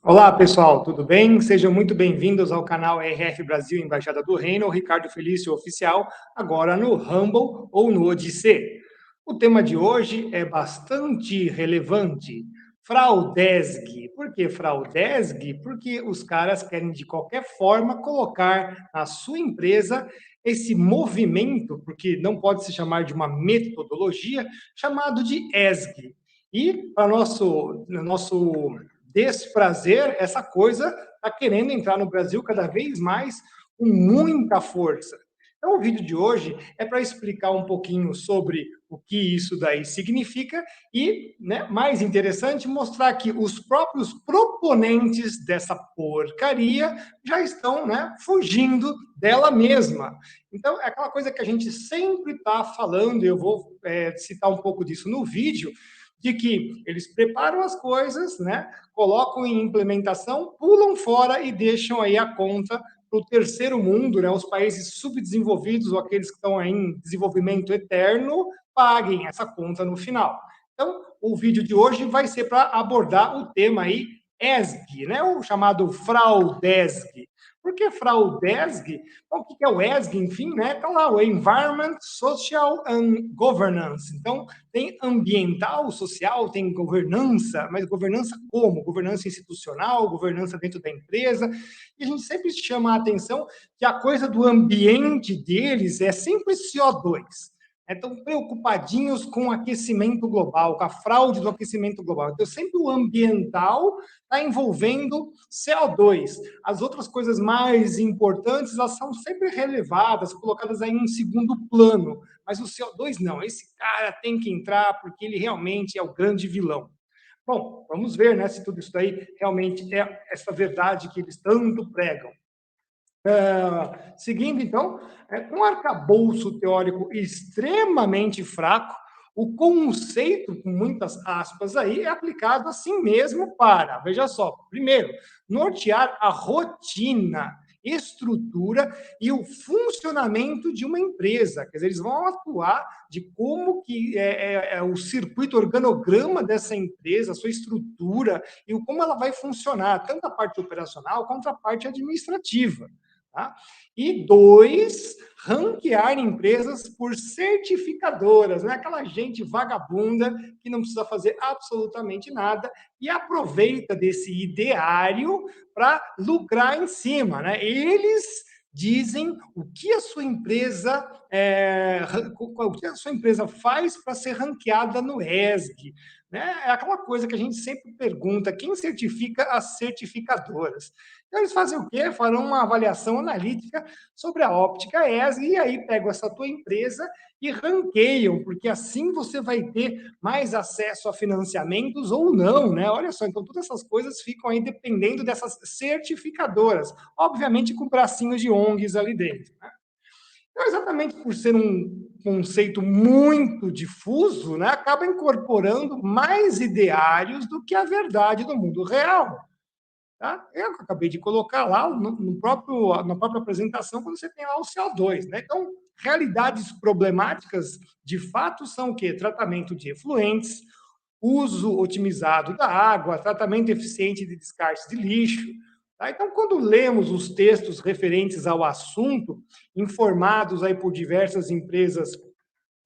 Olá, pessoal, tudo bem? Sejam muito bem-vindos ao canal RF Brasil Embaixada do Reino, o Ricardo Felício Oficial, agora no Rumble ou no Odissê. O tema de hoje é bastante relevante. Fraudesg. Por que Fraudesg? Porque os caras querem, de qualquer forma, colocar na sua empresa esse movimento, porque não pode se chamar de uma metodologia, chamado de ESG. E, para nosso desprazer, essa coisa está querendo entrar no Brasil cada vez mais com muita força. Então, o vídeo de hoje é para explicar um pouquinho sobre o que isso daí significa e, né, mais interessante, mostrar que os próprios proponentes dessa porcaria já estão, né, fugindo dela mesma. Então, é aquela coisa que a gente sempre está falando, e eu vou citar um pouco disso no vídeo, de que eles preparam as coisas, né, colocam em implementação, pulam fora e deixam aí a conta para o terceiro mundo, né, os países subdesenvolvidos ou aqueles que estão em desenvolvimento eterno, paguem essa conta no final. Então, o vídeo de hoje vai ser para abordar o tema aí ESG, né, o chamado Fraudesg. Por que Fraudesg? Bom, o que é o ESG? Enfim, né, está lá, o Environment, Social and Governance. Então, tem ambiental, social, tem governança, mas governança como? Governança institucional, governança dentro da empresa. E a gente sempre chama a atenção que a coisa do ambiente deles é sempre CO2. Estão preocupadinhos com o aquecimento global, com a fraude do aquecimento global. Então, sempre o ambiental está envolvendo CO2. As outras coisas mais importantes, elas são sempre relevadas, colocadas aí em um segundo plano. Mas o CO2 não. Esse cara tem que entrar porque ele realmente é o grande vilão. Bom, vamos ver, né, se tudo isso daí realmente é essa verdade que eles tanto pregam. Seguindo, então, com um arcabouço teórico extremamente fraco, o conceito, com muitas aspas aí, é aplicado assim mesmo para, veja só, primeiro, nortear a rotina, estrutura e o funcionamento de uma empresa. Quer dizer, eles vão atuar de como que é o circuito, organograma dessa empresa, a sua estrutura e como ela vai funcionar, tanto a parte operacional quanto a parte administrativa. Tá? E dois, ranquear empresas por certificadoras, né? Aquela gente vagabunda que não precisa fazer absolutamente nada e aproveita desse ideário para lucrar em cima, né? Eles dizem o que a sua empresa o que a sua empresa faz para ser ranqueada no ESG. Né? É aquela coisa que a gente sempre pergunta: quem certifica as certificadoras? Então, eles fazem o quê? Farão uma avaliação analítica sobre a óptica ESG e aí pegam essa tua empresa e ranqueiam, porque assim você vai ter mais acesso a financiamentos ou não, né? Olha só, então todas essas coisas ficam aí dependendo dessas certificadoras, obviamente com bracinhos de ONGs ali dentro, né? Então, exatamente por ser um conceito muito difuso, né, acaba incorporando mais ideários do que a verdade do mundo real. Tá? Eu acabei de colocar lá na própria apresentação, quando você tem lá o CO2. Né? Então, realidades problemáticas, de fato, são o quê? Tratamento de efluentes, uso otimizado da água, tratamento eficiente de descarte de lixo. Tá? Então, quando lemos os textos referentes ao assunto, informados aí por diversas empresas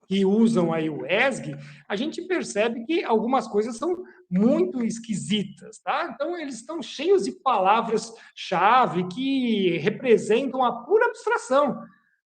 que usam aí o ESG, a gente percebe que algumas coisas são muito esquisitas, tá? Então, eles estão cheios de palavras-chave que representam a pura abstração.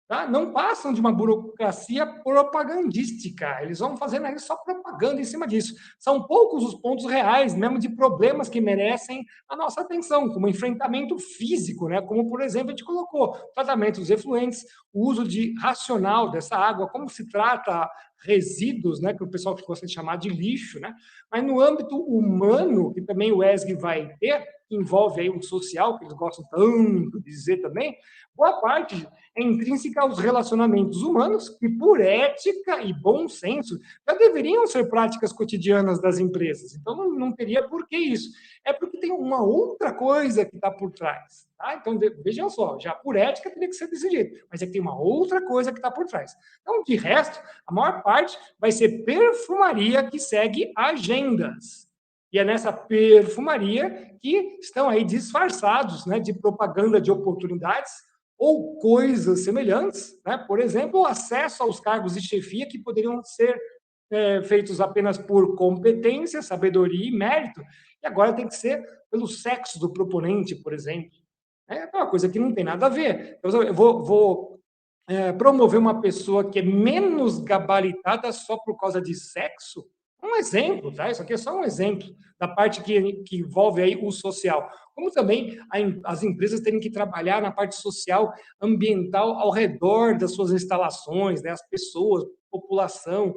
Tá? Não passam de uma burocracia propagandística. Eles vão fazendo aí só propaganda em cima disso. São poucos os pontos reais, mesmo de problemas que merecem a nossa atenção, como enfrentamento físico, né? Como, por exemplo, a gente colocou tratamento dos efluentes, o uso de racional dessa água, como se trata resíduos, né, que o pessoal gosta de chamar de lixo, né? Mas no âmbito humano, que também o ESG vai ter, que envolve aí um social, que eles gostam tanto de dizer também, boa parte é intrínseca aos relacionamentos humanos, que, por ética e bom senso, já deveriam ser práticas cotidianas das empresas. Então, não teria por que isso. É porque tem uma outra coisa que está por trás. Tá? Então, vejam só, já por ética teria que ser desse jeito, mas é que tem uma outra coisa que está por trás. Então, de resto, a maior parte vai ser perfumaria que segue agendas. E é nessa perfumaria que estão aí disfarçados, né, de propaganda de oportunidades ou coisas semelhantes, né? Por exemplo, o acesso aos cargos de chefia que poderiam ser feitos apenas por competência, sabedoria e mérito, e agora tem que ser pelo sexo do proponente, por exemplo. É uma coisa que não tem nada a ver. Eu vou promover uma pessoa que é menos gabaritada só por causa de sexo? Um exemplo, tá? Isso aqui é só um exemplo da parte que envolve aí o social. Como também as empresas terem que trabalhar na parte social, ambiental, ao redor das suas instalações, né? As pessoas, população.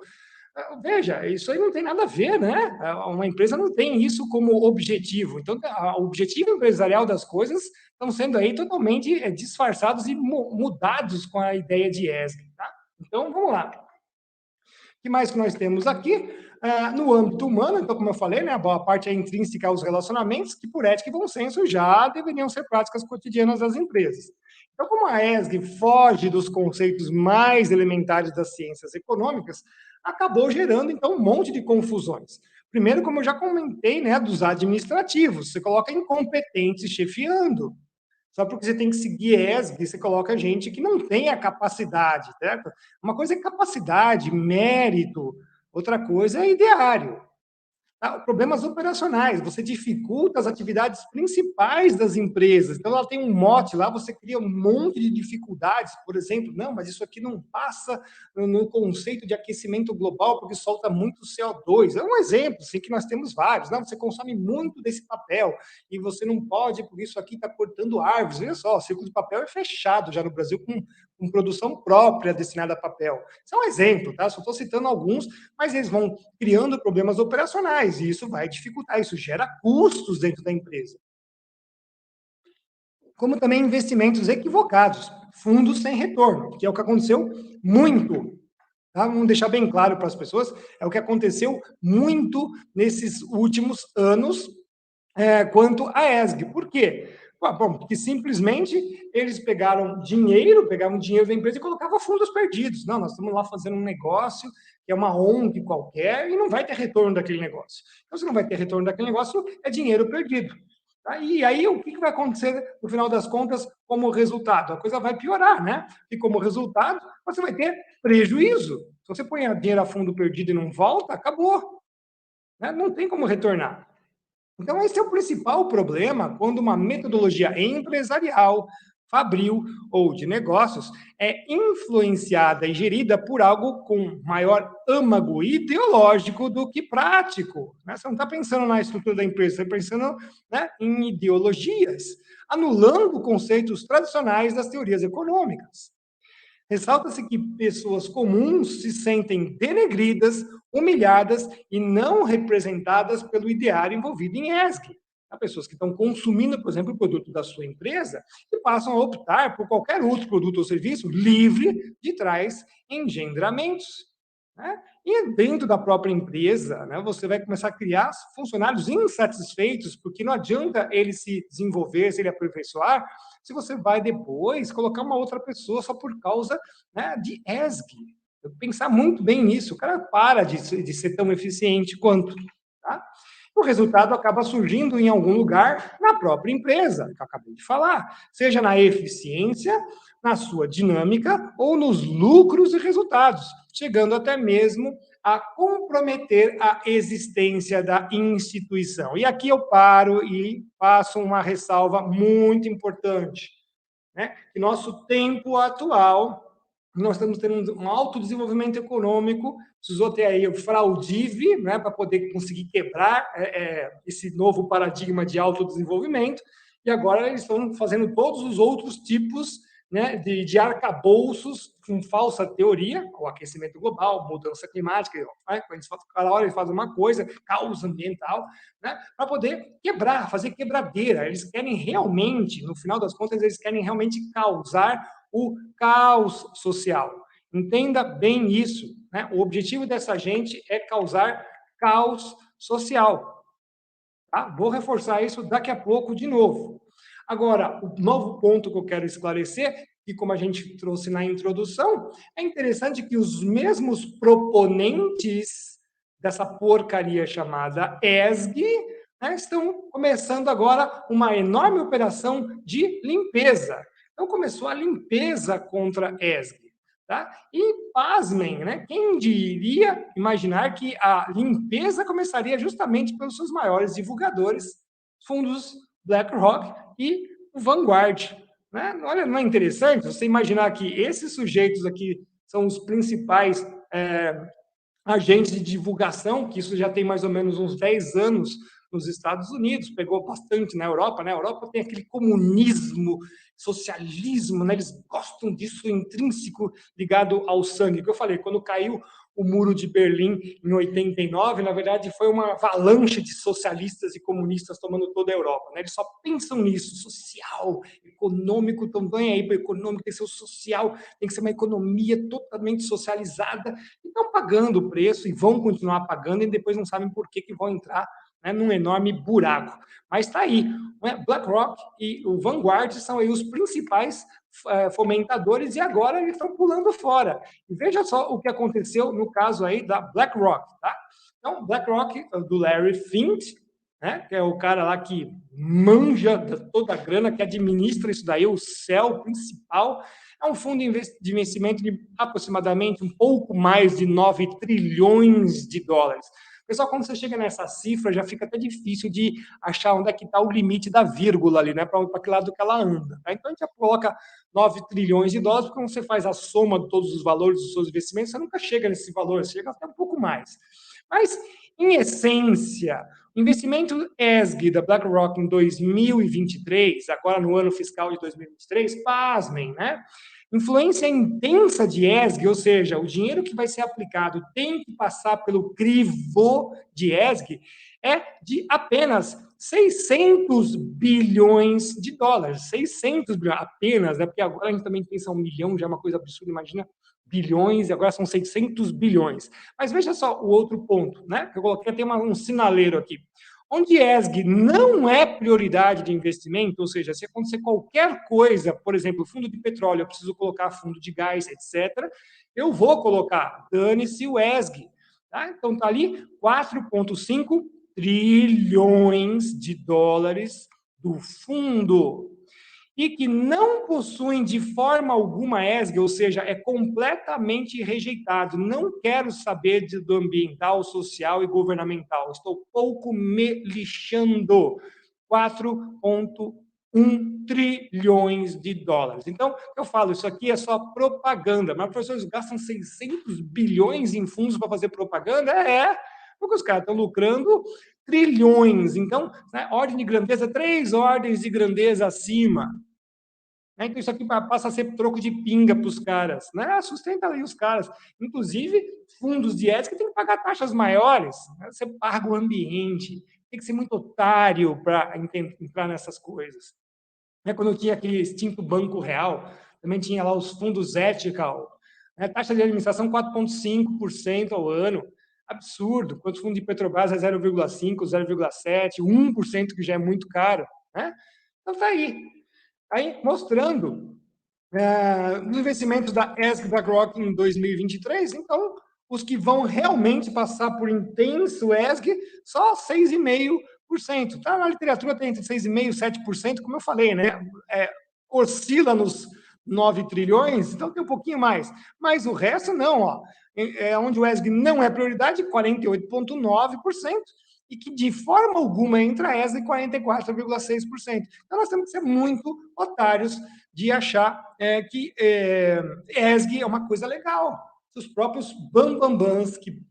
Veja, isso aí não tem nada a ver, né? Uma empresa não tem isso como objetivo. Então, o objetivo empresarial das coisas estão sendo aí totalmente disfarçados e mudados com a ideia de ESG, tá? Então, vamos lá. O que mais que nós temos aqui? No âmbito humano, então, como eu falei, né, a parte é intrínseca aos relacionamentos, que por ética e bom senso já deveriam ser práticas cotidianas das empresas. Então, como a ESG foge dos conceitos mais elementares das ciências econômicas, acabou gerando, então, um monte de confusões. Primeiro, como eu já comentei, né, dos administrativos, você coloca incompetentes chefiando. Só porque você tem que seguir ESG, você coloca gente que não tem a capacidade, certo? Uma coisa é capacidade, mérito, outra coisa é ideário. Tá? Problemas operacionais, você dificulta as atividades principais das empresas. Então, ela tem um mote lá, você cria um monte de dificuldades, por exemplo, não, mas isso aqui não passa no conceito de aquecimento global, porque solta muito CO2. É um exemplo, sim, que nós temos vários. Não, você consome muito desse papel e você não pode, porque isso aqui está cortando árvores. Olha só, o ciclo de papel é fechado já no Brasil com produção própria destinada a papel. Isso é um exemplo, tá? Só estou citando alguns, mas eles vão criando problemas operacionais e isso vai dificultar, isso gera custos dentro da empresa. Como também investimentos equivocados, fundos sem retorno, que é o que aconteceu muito. Tá? Vamos deixar bem claro para as pessoas, é o que aconteceu muito nesses últimos anos quanto à ESG. Por quê? Bom, porque simplesmente eles pegavam dinheiro da empresa e colocavam fundos perdidos. Não, nós estamos lá fazendo um negócio que é uma ONG qualquer e não vai ter retorno daquele negócio. Então, se não vai ter retorno daquele negócio, é dinheiro perdido. Tá? E aí, o que vai acontecer no final das contas como resultado? A coisa vai piorar, né? E como resultado, você vai ter prejuízo. Se você põe dinheiro a fundo perdido e não volta, acabou. Né? Não tem como retornar. Então, esse é o principal problema quando uma metodologia empresarial, fabril ou de negócios é influenciada e gerida por algo com maior âmago ideológico do que prático. Né? Você não está pensando na estrutura da empresa, você está pensando, né, em ideologias, anulando conceitos tradicionais das teorias econômicas. Ressalta-se que pessoas comuns se sentem denegridas, humilhadas e não representadas pelo ideário envolvido em ESG. Há pessoas que estão consumindo, por exemplo, o produto da sua empresa e passam a optar por qualquer outro produto ou serviço livre de tais engendramentos. Né? E dentro da própria empresa, né, você vai começar a criar funcionários insatisfeitos, porque não adianta ele se desenvolver, se ele aperfeiçoar, se você vai depois colocar uma outra pessoa só por causa, né, de ESG. Pensar muito bem nisso, o cara para de ser tão eficiente quanto. Tá? O resultado acaba surgindo em algum lugar na própria empresa, que eu acabei de falar, seja na eficiência, na sua dinâmica ou nos lucros e resultados, chegando até mesmo a comprometer a existência da instituição. E aqui eu paro e faço uma ressalva muito importante, né? Que nosso tempo atual, nós estamos tendo um alto desenvolvimento econômico, precisou ter aí o Fraudive, né, para poder conseguir quebrar esse novo paradigma de alto desenvolvimento, e agora eles estão fazendo todos os outros tipos, né, de arcabouços com falsa teoria, o aquecimento global, mudança climática, né, cada hora eles fazem uma coisa, caos ambiental, né, para poder quebrar, fazer quebradeira. Eles querem realmente, no final das contas, eles querem realmente causar o caos social. Entenda bem isso. Né? O objetivo dessa gente é causar caos social. Tá? Vou reforçar isso daqui a pouco de novo. Agora, o novo ponto que eu quero esclarecer, e como a gente trouxe na introdução, é interessante que os mesmos proponentes dessa porcaria chamada ESG, né, estão começando agora uma enorme operação de limpeza. Então, começou a limpeza contra ESG. Tá? E, pasmem, né? Quem diria imaginar que a limpeza começaria justamente pelos seus maiores divulgadores, fundos BlackRock e o Vanguard. Né? Olha, não é interessante você imaginar que esses sujeitos aqui são os principais agentes de divulgação, que isso já tem mais ou menos uns 10 anos nos Estados Unidos, pegou bastante na Europa, né? A Europa tem aquele comunismo, socialismo, né? Eles gostam disso intrínseco ligado ao sangue. Que eu falei, quando caiu o Muro de Berlim em 89, na verdade foi uma avalanche de socialistas e comunistas tomando toda a Europa, né? Eles só pensam nisso, social, econômico, estão bem aí para o econômico, tem que ser o social, tem que ser uma economia totalmente socializada, e estão pagando o preço e vão continuar pagando e depois não sabem por que vão entrar, né, num enorme buraco. Mas está aí, né? BlackRock e o Vanguard são aí os principais fomentadores e agora eles estão pulando fora. E veja só o que aconteceu no caso aí da BlackRock, tá? Então, BlackRock, do Larry Fink, né, que é o cara lá que manja toda a grana, que administra isso daí, o céu principal, é um fundo de investimento de aproximadamente um pouco mais de 9 trilhões de dólares. Pessoal, quando você chega nessa cifra, já fica até difícil de achar onde é que está o limite da vírgula ali, né? Para que lado que ela anda. Tá? Então, a gente já coloca 9 trilhões de dólares, porque quando você faz a soma de todos os valores dos seus investimentos, você nunca chega nesse valor, você chega até um pouco mais. Mas, em essência, o investimento ESG da BlackRock em 2023, agora no ano fiscal de 2023, pasmem, né? Influência intensa de ESG, ou seja, o dinheiro que vai ser aplicado tem que passar pelo crivo de ESG, é de apenas 600 bilhões de dólares. 600 bilhões, apenas, né? Porque agora a gente também pensa 1 milhão, já é uma coisa absurda, imagina bilhões, e agora são 600 bilhões. Mas veja só o outro ponto, né? Eu coloquei até um sinaleiro aqui. Onde ESG não é prioridade de investimento, ou seja, se acontecer qualquer coisa, por exemplo, fundo de petróleo, eu preciso colocar fundo de gás, etc., eu vou colocar, dane-se o ESG. Tá? Então, está ali 4,5 trilhões de dólares do fundo e que não possuem de forma alguma ESG, ou seja, é completamente rejeitado. Não quero saber do ambiental, social e governamental. Estou pouco me lixando. 4,1 trilhões de dólares. Então, eu falo, isso aqui é só propaganda. Mas, professores, gastam 600 bilhões em fundos para fazer propaganda? Porque os caras estão lucrando trilhões. Então, né, ordem de grandeza, 3 ordens de grandeza acima. Então, isso aqui passa a ser troco de pinga para os caras. Né? Sustenta aí os caras. Inclusive, fundos de ética têm que pagar taxas maiores. Né? Você paga o ambiente. Tem que ser muito otário para entrar nessas coisas. Quando eu tinha aquele extinto Banco Real, também tinha lá os fundos ethical. Né? Taxa de administração 4,5% ao ano. Absurdo. Quanto o fundo de Petrobras é 0,5%, 0,7%, 1%, que já é muito caro. Né? Então, está aí. Aí, mostrando os investimentos da ESG BlackRock em 2023, então, os que vão realmente passar por intenso ESG, só 6,5%. Tá? Na literatura tem entre 6,5% e 7%, como eu falei, né? Oscila nos 9 trilhões, então tem um pouquinho mais. Mas o resto não, ó. Onde o ESG não é prioridade, 48,9%, e que de forma alguma entra a ESG 44,6%. Então nós temos que ser muito otários de achar que ESG é uma coisa legal. Os próprios bambambãs que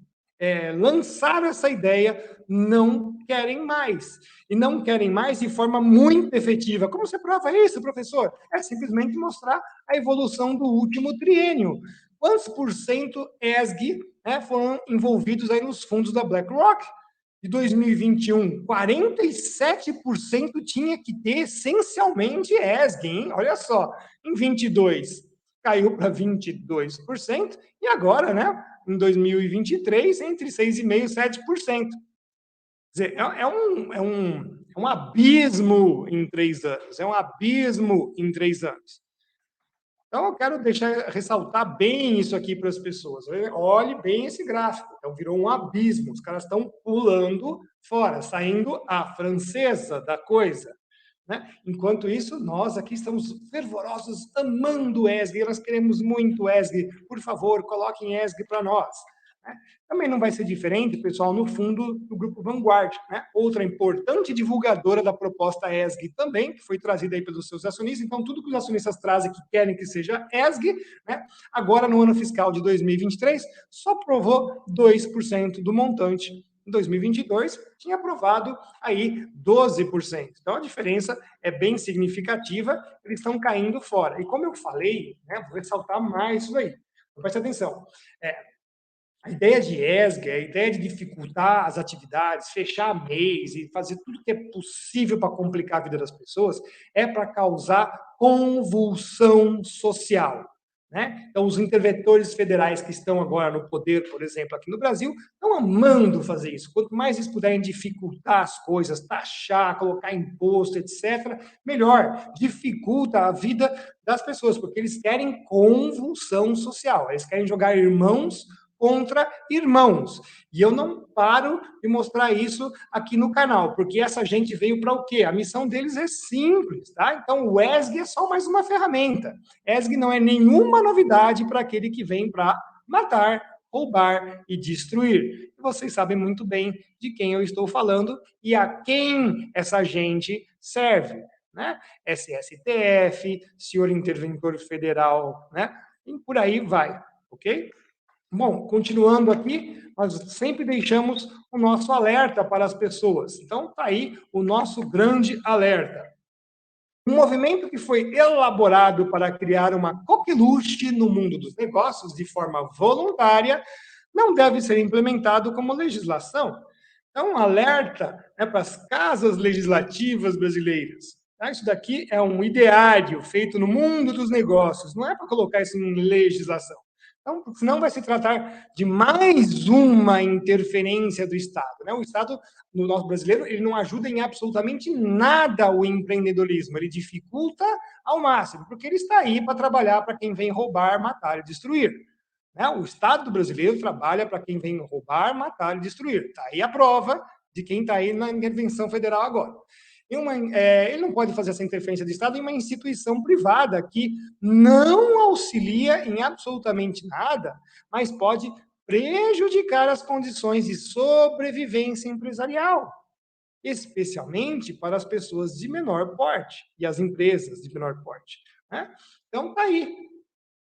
lançaram essa ideia não querem mais. E não querem mais de forma muito efetiva. Como você prova isso, professor? É simplesmente mostrar a evolução do último triênio. Quantos por cento ESG foram envolvidos aí nos fundos da BlackRock? De 2021, 47% tinha que ter essencialmente ESG, hein? Olha só, em 22 caiu para 22%, e agora, né, em 2023, entre 6,5% e 7%. Quer dizer, é um abismo em 3 anos, é um abismo em 3 anos. Então, eu quero ressaltar bem isso aqui para as pessoas. Olhe bem esse gráfico. Então, virou um abismo. Os caras estão pulando fora, saindo a francesa da coisa. Né? Enquanto isso, nós aqui estamos fervorosos, amando o ESG, nós queremos muito ESG, por favor, coloquem ESG para nós. Né? Também não vai ser diferente, pessoal, no fundo do Grupo Vanguard, né? Outra importante divulgadora da proposta ESG também, que foi trazida aí pelos seus acionistas. Então, tudo que os acionistas trazem que querem que seja ESG, né? Agora no ano fiscal de 2023, só provou 2% do montante. Em 2022, tinha aprovado aí 12%. Então, a diferença é bem significativa, eles estão caindo fora. E como eu falei, né, vou ressaltar mais isso aí. Preste atenção. A ideia de ESG, a ideia de dificultar as atividades, fechar mês e fazer tudo que é possível para complicar a vida das pessoas, é para causar convulsão social. Né? Então, os interventores federais que estão agora no poder, por exemplo, aqui no Brasil, estão amando fazer isso. Quanto mais eles puderem dificultar as coisas, taxar, colocar imposto, etc., melhor. Dificulta a vida das pessoas, porque eles querem convulsão social. Eles querem jogar irmãos contra irmãos. E eu não paro de mostrar isso aqui no canal, porque essa gente veio para o quê? A missão deles é simples, tá? Então, o ESG é só mais uma ferramenta. ESG não é nenhuma novidade para aquele que vem para matar, roubar e destruir. Vocês sabem muito bem de quem eu estou falando e a quem essa gente serve, né? SSTF, senhor interventor federal, né? E por aí vai, ok? Bom, continuando aqui, nós sempre deixamos o nosso alerta para as pessoas. Então, está aí o nosso grande alerta. Um movimento que foi elaborado para criar uma coqueluche no mundo dos negócios de forma voluntária não deve ser implementado como legislação. Então, um alerta, né, para as casas legislativas brasileiras. Tá? Isso daqui é um ideário feito no mundo dos negócios, não é para colocar isso em legislação. Então, senão vai se tratar de mais uma interferência do Estado. Né? O Estado, no nosso brasileiro, ele não ajuda em absolutamente nada o empreendedorismo, ele dificulta ao máximo, porque ele está aí para trabalhar para quem vem roubar, matar e destruir. Né? O Estado brasileiro trabalha para quem vem roubar, matar e destruir. Está aí a prova de quem está aí na intervenção federal agora. Ele não pode fazer essa interferência de Estado em uma instituição privada que não auxilia em absolutamente nada, mas pode prejudicar as condições de sobrevivência empresarial, especialmente para as pessoas de menor porte e as empresas de menor porte. Né? Então, está aí.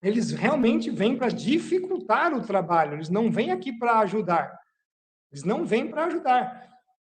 Eles realmente vêm para dificultar o trabalho, eles não vêm aqui para ajudar. Eles não vêm para ajudar.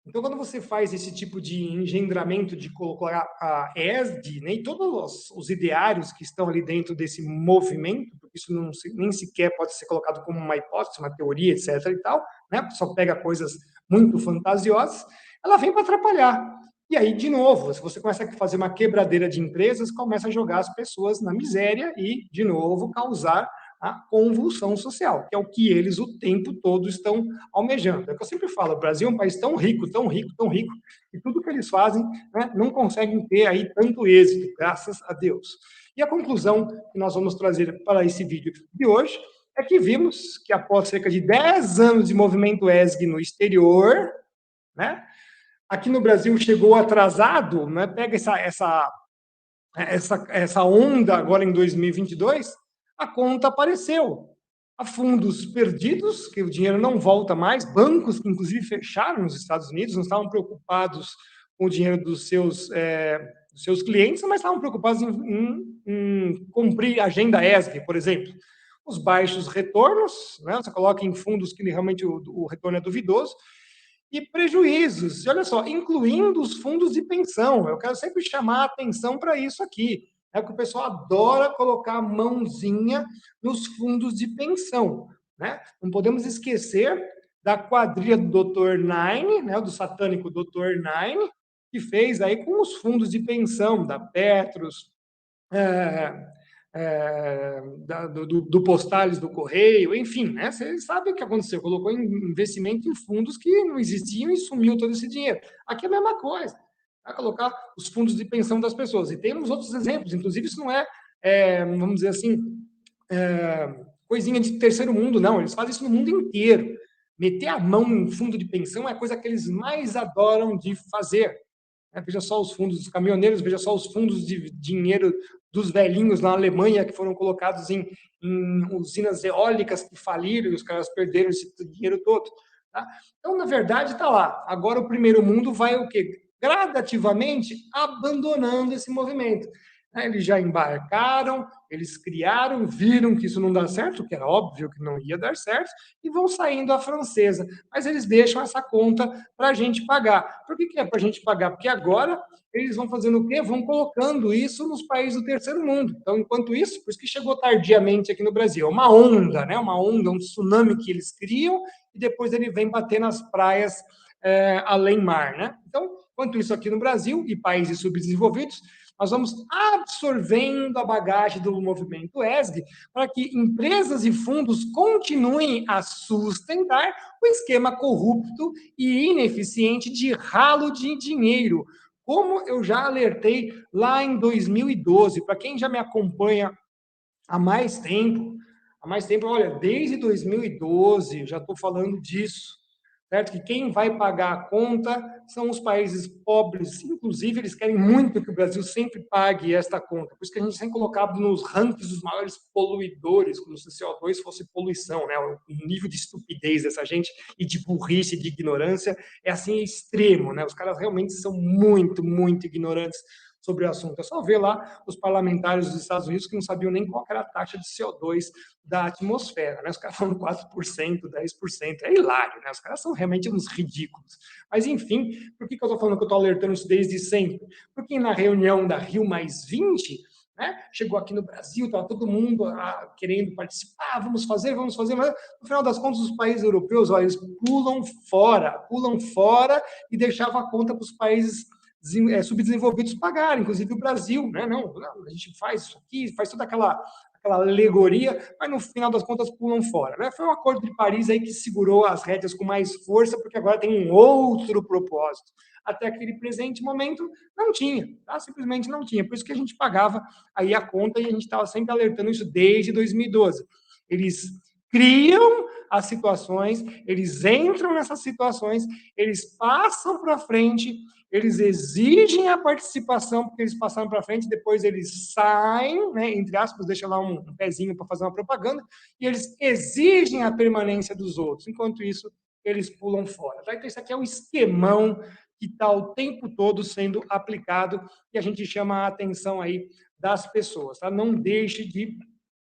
Então, quando você faz esse tipo de engendramento de colocar a ESG, né, e todos os ideários que estão ali dentro desse movimento, porque isso não, nem sequer pode ser colocado como uma hipótese, uma teoria, etc. e tal, né, só pega coisas muito fantasiosas, ela vem para atrapalhar. E aí, de novo, se você começa a fazer uma quebradeira de empresas, começa a jogar as pessoas na miséria e, de novo, causar a convulsão social, que é o que eles o tempo todo estão almejando. É o que eu sempre falo, o Brasil é um país tão rico, tão rico, tão rico, que tudo que eles fazem, né, não conseguem ter aí tanto êxito, graças a Deus. E a conclusão que nós vamos trazer para esse vídeo de hoje é que vimos que após cerca de 10 anos de movimento ESG no exterior, né, aqui no Brasil chegou atrasado, né, pega essa onda agora em 2022, a conta apareceu. Há fundos perdidos, que o dinheiro não volta mais, bancos que inclusive fecharam nos Estados Unidos, não estavam preocupados com o dinheiro dos seus clientes, mas estavam preocupados em cumprir a agenda ESG, por exemplo. Os baixos retornos, né? Você coloca em fundos que realmente o retorno é duvidoso, e prejuízos, e olha só, incluindo os fundos de pensão. Eu quero sempre chamar a atenção para isso aqui. É que o pessoal adora colocar a mãozinha nos fundos de pensão. Né? Não podemos esquecer da quadrilha do Dr. Nine, né, do satânico Dr. Nine, que fez aí com os fundos de pensão da Petros, do Postales do Correio, enfim, né? Você sabe o que aconteceu, colocou investimento em fundos que não existiam e sumiu todo esse dinheiro. Aqui é a mesma coisa, vai colocar os fundos de pensão das pessoas. E temos outros exemplos, inclusive isso não é vamos dizer assim, coisinha de terceiro mundo, não. Eles fazem isso no mundo inteiro. Meter a mão em fundo de pensão é a coisa que eles mais adoram de fazer. Veja só os fundos dos caminhoneiros, veja só os fundos de dinheiro dos velhinhos na Alemanha que foram colocados em usinas eólicas que faliram e os caras perderam esse dinheiro todo. Tá? Então, na verdade, está lá. Agora o primeiro mundo vai o quê? Gradativamente abandonando esse movimento. Eles já embarcaram, eles criaram, viram que isso não dá certo, que era óbvio que não ia dar certo, e vão saindo à francesa. Mas eles deixam essa conta para a gente pagar. Por que é para a gente pagar? Porque agora eles vão fazendo o quê? Vão colocando isso nos países do terceiro mundo. Então, enquanto isso, por isso que chegou tardiamente aqui no Brasil, é uma onda, né? Uma onda, um tsunami que eles criam, e depois ele vem bater nas praias além mar, né? Então, enquanto isso aqui no Brasil e países subdesenvolvidos, nós vamos absorvendo a bagagem do movimento ESG para que empresas e fundos continuem a sustentar o esquema corrupto e ineficiente de ralo de dinheiro. Como eu já alertei lá em 2012, para quem já me acompanha há mais tempo, olha, desde 2012 já estou falando disso. Certo? Que quem vai pagar a conta são os países pobres. Inclusive, eles querem muito que o Brasil sempre pague esta conta. Por isso que a gente tem colocado nos rankings dos maiores poluidores, como se o CO2 fosse poluição. Né? O nível de estupidez dessa gente e de burrice, de ignorância, é assim extremo. Né? Os caras realmente são muito, muito ignorantes sobre o assunto. É só ver lá os parlamentares dos Estados Unidos que não sabiam nem qual era a taxa de CO2 da atmosfera, né? Os caras falam 4%, 10%, é hilário, né? Os caras são realmente uns ridículos. Mas, enfim, por que eu estou falando que eu estou alertando isso desde sempre? Porque na reunião da Rio Mais 20, né, chegou aqui no Brasil, estava todo mundo querendo participar, vamos fazer, mas no final das contas os países europeus, olha, eles pulam fora e deixavam a conta para os países subdesenvolvidos pagarem, inclusive o Brasil, né? Não, a gente faz isso aqui, faz toda aquela alegoria, mas no final das contas pulam fora. Né? Foi o Acordo de Paris aí que segurou as rédeas com mais força, porque agora tem um outro propósito. Até aquele presente momento não tinha, tá? Simplesmente não tinha. Por isso que a gente pagava aí a conta e a gente estava sempre alertando isso desde 2012. Eles criam as situações, eles entram nessas situações, eles passam para frente, eles exigem a participação porque eles passaram para frente, depois eles saem, né, entre aspas, deixam lá um pezinho para fazer uma propaganda, e eles exigem a permanência dos outros. Enquanto isso, eles pulam fora. Tá? Então, isso aqui é um esquemão que está o tempo todo sendo aplicado e a gente chama a atenção aí das pessoas. Tá? Não deixe de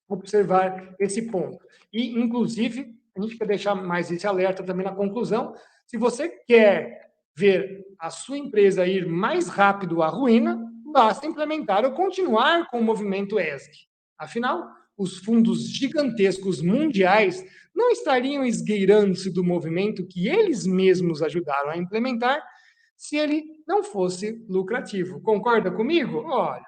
observar esse ponto. E, inclusive, a gente quer deixar mais esse alerta também na conclusão. Se você quer ver a sua empresa ir mais rápido à ruína, basta implementar ou continuar com o movimento ESG. Afinal, os fundos gigantescos mundiais não estariam esgueirando-se do movimento que eles mesmos ajudaram a implementar se ele não fosse lucrativo. Concorda comigo? Olha,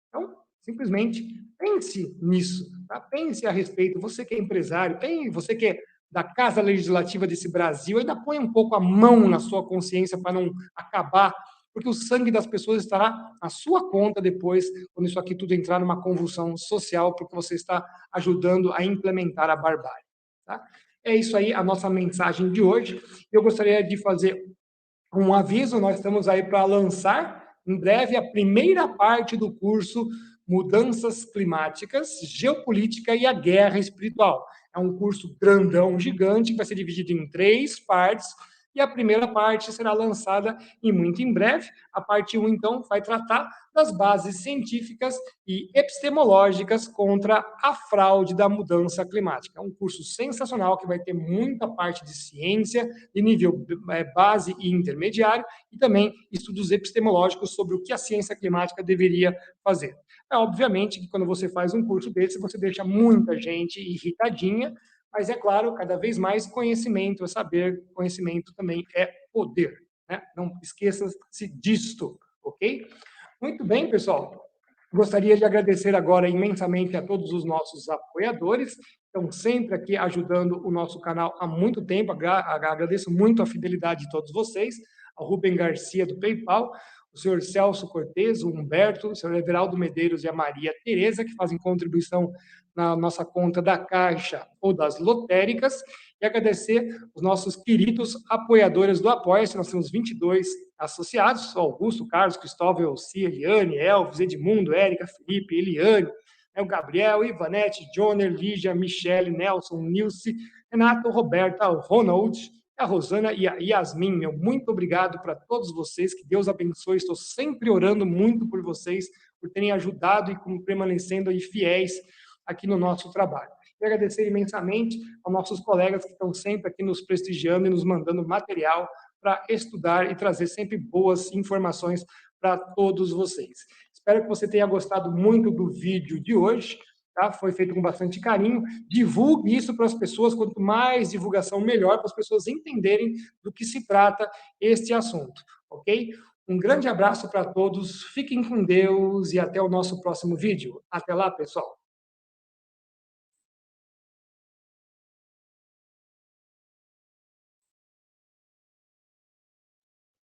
então, simplesmente pense nisso, tá? Pense a respeito. Você que é empresário, você que é da Casa Legislativa desse Brasil, ainda põe um pouco a mão na sua consciência para não acabar, porque o sangue das pessoas estará na sua conta depois, quando isso aqui tudo entrar numa convulsão social, porque você está ajudando a implementar a barbárie. Tá? É isso aí, a nossa mensagem de hoje. Eu gostaria de fazer um aviso, nós estamos aí para lançar em breve a primeira parte do curso Mudanças Climáticas, Geopolítica e a Guerra Espiritual. É um curso grandão, gigante, que vai ser dividido em 3 partes, e a primeira parte será lançada muito em breve. A parte 1, então, vai tratar das bases científicas e epistemológicas contra a fraude da mudança climática. É um curso sensacional que vai ter muita parte de ciência, de nível base e intermediário, e também estudos epistemológicos sobre o que a ciência climática deveria fazer. Obviamente que quando você faz um curso desse, você deixa muita gente irritadinha, mas é claro, cada vez mais conhecimento é saber, conhecimento também é poder. Né? Não esqueça-se disto, ok? Muito bem, pessoal. Gostaria de agradecer agora imensamente a todos os nossos apoiadores, que estão sempre aqui ajudando o nosso canal há muito tempo. Agradeço muito a fidelidade de todos vocês, ao Rubem Garcia do PayPal, o senhor Celso Cortes, o Humberto, o senhor Everaldo Medeiros e a Maria Tereza, que fazem contribuição na nossa conta da Caixa ou das lotéricas, e agradecer os nossos queridos apoiadores do Apoia-se. Nós temos 22 associados: Augusto, Carlos, Cristóvão, Elci, Eliane, Elvis, Edmundo, Érica, Felipe, Eliane, o Gabriel, Ivanete, Joner, Lígia, Michele, Nelson, Nilce, Renato, Roberta, Ronald, a Rosana e a Yasmin. Meu muito obrigado para todos vocês, que Deus abençoe. Estou sempre orando muito por vocês, por terem ajudado e permanecendo aí fiéis aqui no nosso trabalho. E agradecer imensamente aos nossos colegas que estão sempre aqui nos prestigiando e nos mandando material para estudar e trazer sempre boas informações para todos vocês. Espero que você tenha gostado muito do vídeo de hoje, tá? Foi feito com bastante carinho. Divulgue isso para as pessoas, quanto mais divulgação, melhor, para as pessoas entenderem do que se trata este assunto, ok? Um grande abraço para todos, fiquem com Deus e até o nosso próximo vídeo. Até lá, pessoal!